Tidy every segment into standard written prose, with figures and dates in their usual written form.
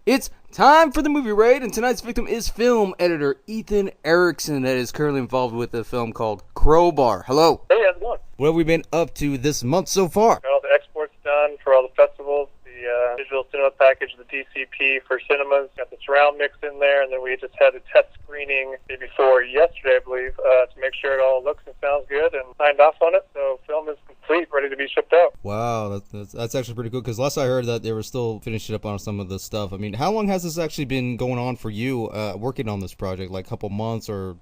It's time for the movie raid, and tonight's victim is film editor Ethan Erickson that is currently involved with a film called Crowbar. Hello. Hey, how's it going? What have we been up to this month so far? Got all the exports done for all the festivals, the digital cinema package, the DCP for cinemas, got the surround mix in there, and then we just had a test screening day before yesterday, I believe, to make sure it all looks and sounds good, and signed off on it, so film is complete, ready to be shipped out. Wow, that's actually pretty cool, because last I heard that they were still finishing up on some of the stuff. I mean, how long has this actually been going on for you, working on this project, like a couple months, or?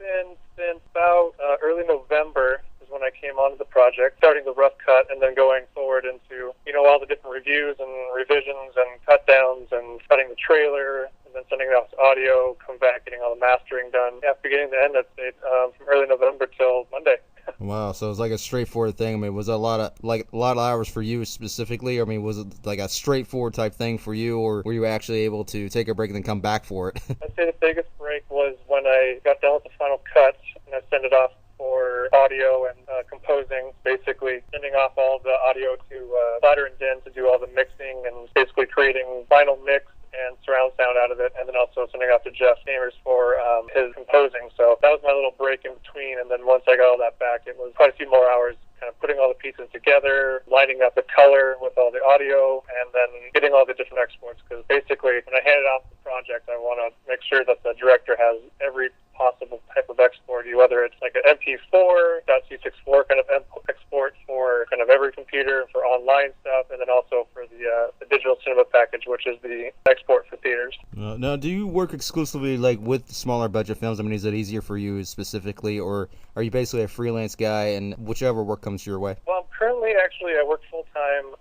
Since about early November is when I came onto the project, starting the rough cut and then going forward into, all the different reviews and revisions and cut downs and cutting the trailer and then sending it off to audio, come back, getting all the mastering done. Yeah, beginning to end, I'd say, from early November till Monday. Wow, so it was like a straightforward thing. I mean, was it a lot of hours for you specifically? I mean, was it like a straightforward type thing for you, or were you actually able to take a break and then come back for it? I'd say the biggest break was when I got done with the final cut and I sent it off for audio and composing, basically sending off all the audio to Slider and Den to do all the mixing and basically creating final mix and surround sound out of it, and then also sending off to Jeff Chambers for his composing. So that was my little break in between, and then once I got all that back, it was quite a few more hours kind of putting all the pieces together, lining up the color with all the audio, and then getting all the different exports, because basically when I handed off the project, I want to make sure that the director has every possible type of export, whether it's like an MP4, .C64 kind of export for kind of every computer for online stuff, and then also for the digital cinema package, which is the export for theaters. Now, do you work exclusively like with smaller budget films? I mean, is it easier for you specifically, or are you basically a freelance guy and whichever work comes your way? Well, currently, I work full-time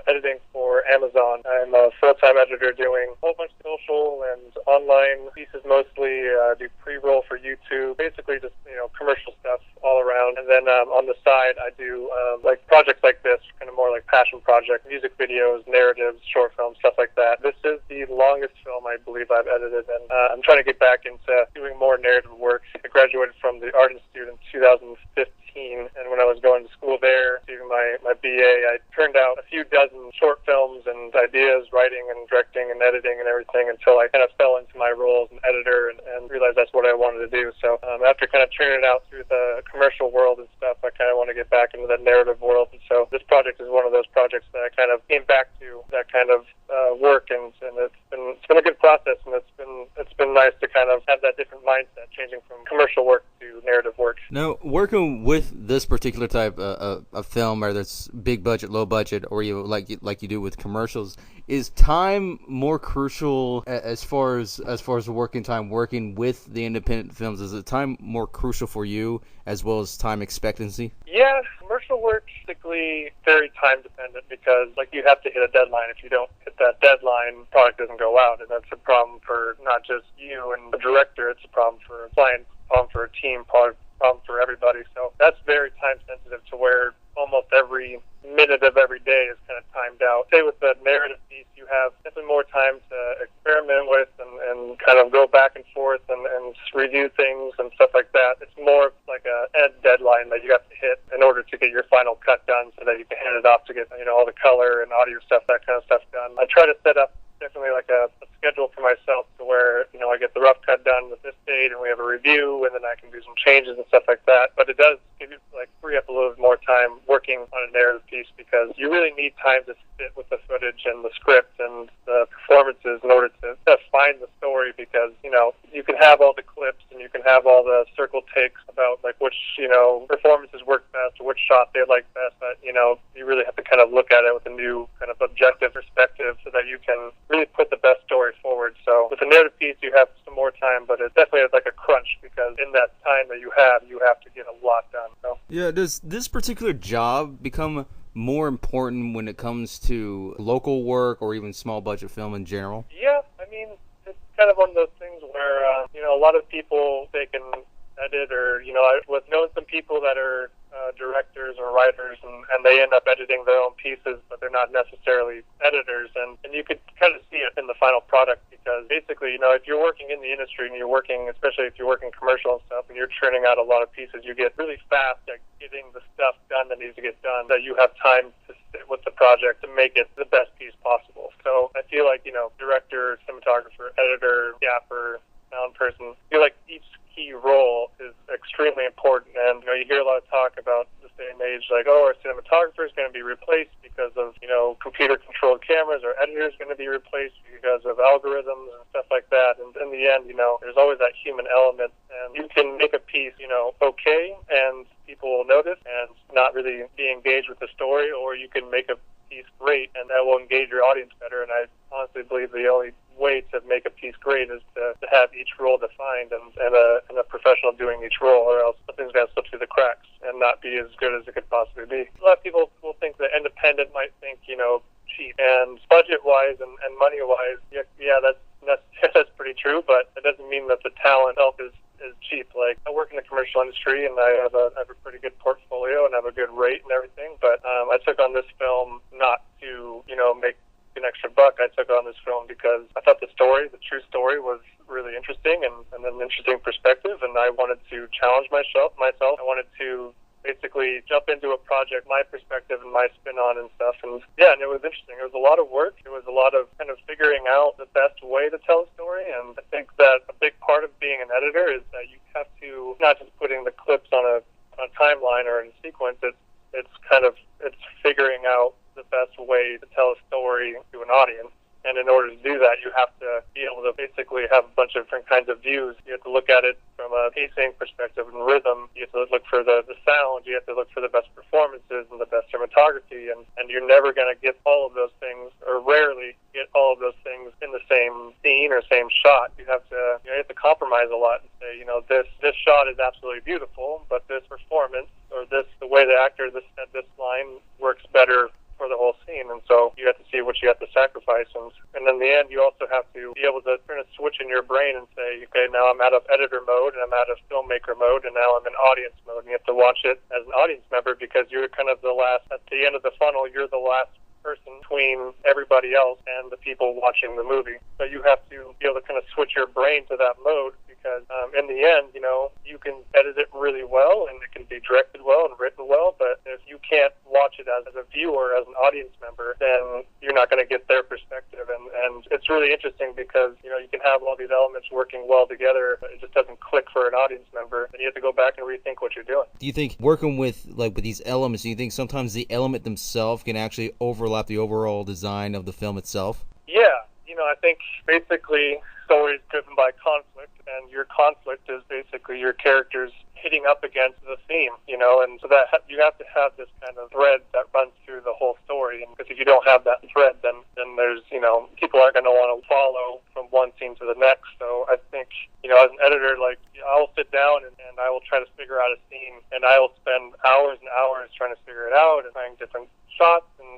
editing for Amazon. I'm a full-time editor doing a whole bunch of social and online pieces mostly, do pre-roll for YouTube, basically just, commercial stuff all around. And then on the side, I do like projects like this, kind of more like passion project, music videos, narratives, short films, stuff like that. This is the longest film I believe I've edited, and I'm trying to get back into doing more narrative work. I graduated from the Art Institute in 2015. And when I was going to school there, doing my BA, I turned out a few dozen short films and ideas, writing and directing and editing and everything, until I kind of fell into my role as an editor and realized that's what I wanted to do. So after kind of turning it out through the commercial world and stuff, I kind of want to get back into the narrative world. And so this project is one of those projects that I kind of came back to that kind of work, and it's been a good process, and it's been nice to kind of have that different mindset, changing from commercial work to narrative work. Now, working with this particular type of film, whether it's big budget, low budget, or you like you do with commercials, is time more crucial as far as working time, working with the independent films? Is the time more crucial for you as well as time expectancy? Yeah, commercial work is basically very time dependent, because you have to hit a deadline. If you don't hit that deadline, product doesn't go out, and that's a problem for not just you and the director. It's a problem for a client, problem for a team, problem for everybody. So that's very time sensitive, to where almost every minute of every day is kind of timed out. Say with the narrative piece, you have definitely more time to experiment with and kind of go back and forth and review things and stuff like that. It's more like a deadline that you have to hit in order to get your final cut done, so that you can hand it off to get all the color and audio stuff, that kind of stuff done. I try to set up definitely like a schedule for myself, to where I get the rough cut done with this date, and we have a review, and then I can do some changes and stuff like that. But it does give you free up a little bit more time working on a narrative piece, because you really need time to sit with the footage and the script and the performances in order to find the story, because you can have all the clips and you can have all the circle takes about which performances work best or which shot they like best, but you really have to kind of look at it with a new kind of objective perspective, so that you can really put the best story forward. So with a narrative piece, you have some more time, but it's definitely like a crunch, because in that time that you have to get a lot done. So. Yeah, does this particular job become more important when it comes to local work or even small budget film in general? Yeah, I mean, it's kind of one of those things where a lot of people, they can edit, or I've known some people that are directors or writers, and they end up editing their own pieces, but they're not necessarily editors, and you could kind of see it in the final product, because basically, if you're working in the industry and you're working, especially if you're working commercial and stuff, and you're churning out a lot of pieces, you get really fast at getting the stuff done that needs to get done, that you have time to sit with the project to make it the best piece possible. So I feel like, director, cinematographer, editor, gaffer, sound person, I feel like each key role is extremely important. And, you hear a lot of talk about this day and age, like, our cinematographer is going to be replaced because of, computer-controlled cameras, or editor is going to be replaced because of algorithms and stuff like that. And in the end, there's always that human element. And you can make a piece, okay, and people will notice and not really be engaged with the story, or you can make a piece great and that will engage your audience better. And I honestly believe the only way to make a piece great is to have each role defined and a professional doing each role, or else something's going to slip through the cracks and not be as good as it could possibly be. A lot of people will think that independent might think, cheap. And budget-wise and money-wise, yeah, that's pretty true, but it doesn't mean that the talent itself is cheap. Like, I work in the commercial industry and I have a pretty good portfolio and have a good rate and everything, but I took on this film not to, make an extra buck. I took on this film because I thought the true story was really interesting and an interesting perspective, and I wanted to challenge myself. I wanted to basically jump into a project, my perspective and my spin on and stuff. And yeah, and it was interesting. It was a lot of work. It was a lot of kind of figuring out the best way to tell a story. And I think that a big part of being an editor is that you have to not just putting the clips on a timeline or in a sequence. It's figuring out the best way to tell a story to an audience. And in order to do that, you have to be able to basically have a bunch of different kinds of views. You have to look at it from a pacing perspective and rhythm. You have to look for the sound. You have to look for the best performances and the best cinematography. And you're never going to get all of those things, or rarely get all of those things in the same scene or same shot. You have to compromise a lot and say, this shot is absolutely beautiful, but this performance or the way the actor said this line works better for the whole scene. And so you have to see what you have to sacrifice, and in the end you also have to be able to turn a switch in your brain and say, okay, now I'm out of editor mode and I'm out of filmmaker mode, and now I'm in audience mode. And you have to watch it as an audience member, because you're kind of at the end of the funnel, you're the last person between everybody else and the people watching the movie. So you have to be able to kind of switch your brain to that mode, because in the end, you can edit it really well and it can be directed well and written well, but if you can't watch it as a viewer, as an audience member, then you're not going to get their perspective. And it's really interesting because, you can have all these elements working well together, but it just doesn't click for an audience member, and you have to go back and rethink what you're doing. Do you think working with these elements, do you think sometimes the element themselves can actually overlap the overall design of the film itself? Yeah. I think basically story is driven by conflict, and your conflict is basically your characters hitting up against the theme, and so that you have to have this kind of thread that runs through the whole story. And because if you don't have that thread, then there's, people aren't going to want to follow from one scene to the next. So I think, as an editor, I will sit down and I will try to figure out a scene, and I will spend hours and hours trying to figure it out and trying different shots and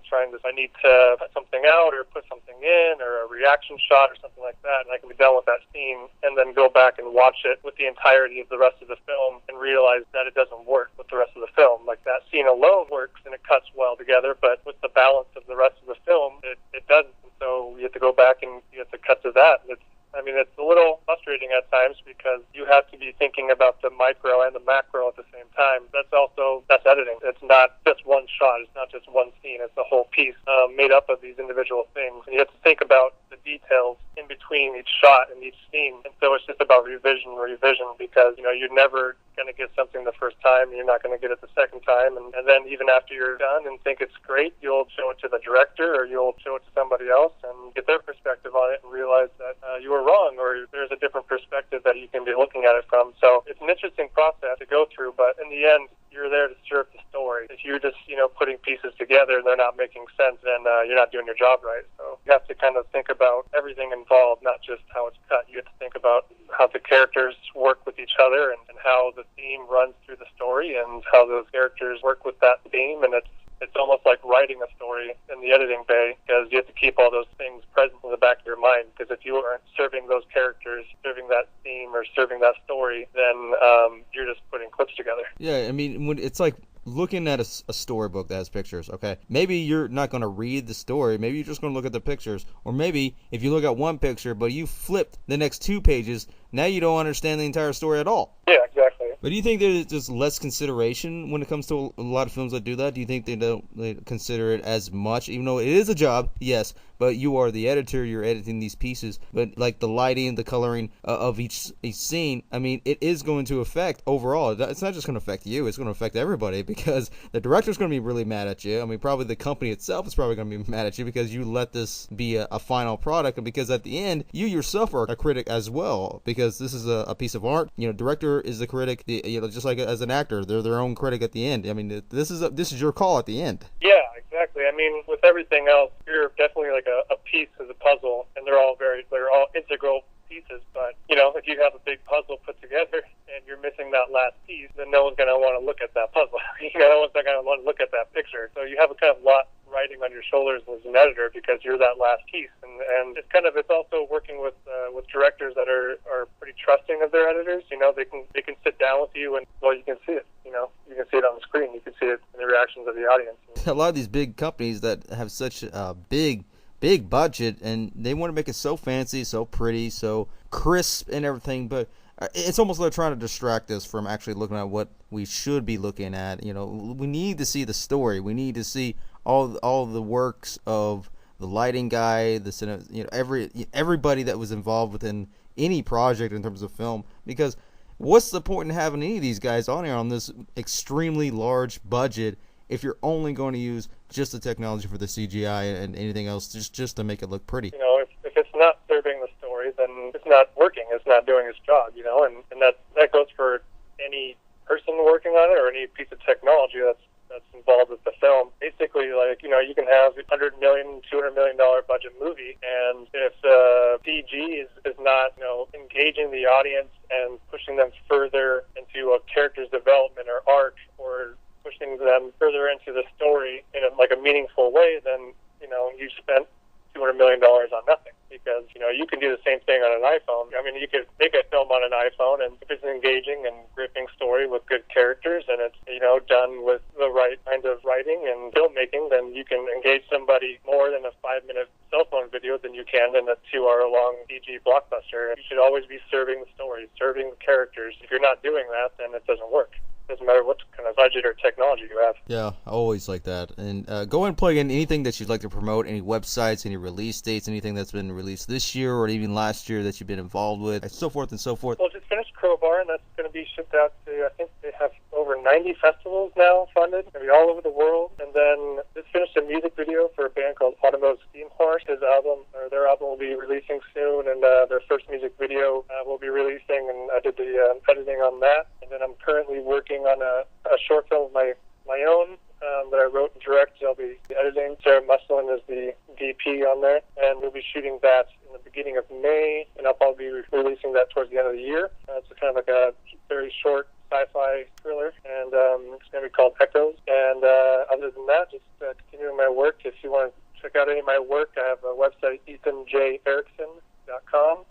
I need to cut something out or put something in, or a reaction shot or something like that, and I can be done with that scene and then go back and watch it with the entirety of the rest of the film and realize that it doesn't work with the rest of the film. Like, that scene alone works and it cuts well together, but with the balance of the rest of the film, it doesn't. And so you have to go back and you have to cut to that. It's a little frustrating at times because you have to be thinking about the micro and the macro at the same time. That's editing. It's not just one shot. It's not just one scene. It's a whole piece made up of these individual things. And you have to think about the details in between each shot and each scene. And so it's just about revision, because, you're never going to get something the first time, and you're not going to get it the second time. And then even after you're done and think it's great, you'll show it to the director or you'll show it to somebody else and get their perspective on it and realize that you were wrong, or there's a different perspective that you can be looking at it from. So it's an interesting process to go through, but in the end, you're there to serve the story. If you're just, putting pieces together and they're not making sense, then you're not doing your job right. So you have to kind of think about everything involved, not just how it's cut. You have to think about how the characters work with each other and how the theme runs through the story and how those characters work with that theme. And it's almost like writing a story in the editing bay, because you have to keep all those things present in the back of your mind. Because if you aren't serving those characters, serving that theme, or serving that story, then you're just putting clips together. Yeah, when it's like looking at a storybook that has pictures, okay? Maybe you're not going to read the story. Maybe you're just going to look at the pictures. Or maybe if you look at one picture, but you flipped the next 2 pages, now you don't understand the entire story at all. Yeah, exactly. But do you think there's just less consideration when it comes to a lot of films that do that? Do you think they consider it as much, even though it is a job, yes, but you are the editor, you're editing these pieces, but like the lighting, the coloring of each scene, I mean, it is going to affect overall. It's not just going to affect you, it's going to affect everybody, because the director's going to be really mad at you. I mean, probably the company itself is probably going to be mad at you because you let this be a final product, and because at the end, you yourself are a critic as well, because this is a piece of art. You know, director is the critic, just like as an actor, they're their own critic at the end. I mean, this is your call at the end. Yeah, exactly. I mean, with everything else, you're definitely like a piece of the puzzle, and they're all integral pieces. But if you have a big puzzle put together and you're missing that last piece, then no one's going to want to look at that puzzle. No one's not going to want to look at that picture. So you have a kind of lot riding on your shoulders as an editor because you're that last piece. And it's also working with directors that are pretty trusting of their editors. They can sit down with you and you can see it. You can see it on the screen. You can see it in the reactions of the audience. A lot of these big companies that have such a big budget, and they want to make it so fancy, so pretty, so crisp and everything, but it's almost like trying to distract us from actually looking at what we should be looking at. We need to see the story. We need to see all the works of the lighting guy, everybody that was involved within any project in terms of film, because what's the point in having any of these guys on here on this extremely large budget if you're only going to use just the technology for the CGI and anything else just to make it look pretty? If it's not serving the story, then it's not working. It's not doing its job, and that goes for any person working on it or any piece of technology that's involved with the film. Basically, you can have $100 million, $200 million budget movie, and if CG is not, engaging the audience and pushing them further into a character's development or arc, or pushing them further into the story in a meaningful way, then you spent $200 million on nothing. Because you can do the same thing on an iPhone. I mean, you could make a film on an iPhone, and if it's an engaging and gripping story with good characters, and it's done with the right kind of writing and filmmaking, then you can engage somebody more than a 5-minute cell phone video than you can in a 2-hour-long CG blockbuster. You should always be serving the story, serving the characters. If you're not doing that, then it doesn't work. Doesn't matter what kind of budget or technology you have. Yeah, always like that. And go ahead and plug in anything that you'd like to promote, any websites, any release dates, anything that's been released this year or even last year that you've been involved with, and so forth and so forth. Well, just finished Crowbar, and that's going to be shipped out to, I think they have over 90 festivals now funded, maybe all over the world. And then just finished a music video for a band called Automotive Steam Horse. Their album will be releasing soon, and their first music video will be releasing, and I did the editing on that. And then I'm currently working on a short film of my own that I wrote and directed. I'll be editing. Sarah Muslin is the DP on there, and we'll be shooting that in the beginning of May, and I'll probably be releasing that towards the end of the year. It's kind of like a very short sci-fi thriller, and it's going to be called Echoes. And other than that, just continuing my work. If you want to check out any of my work, I have a website, ethanjerickson.com.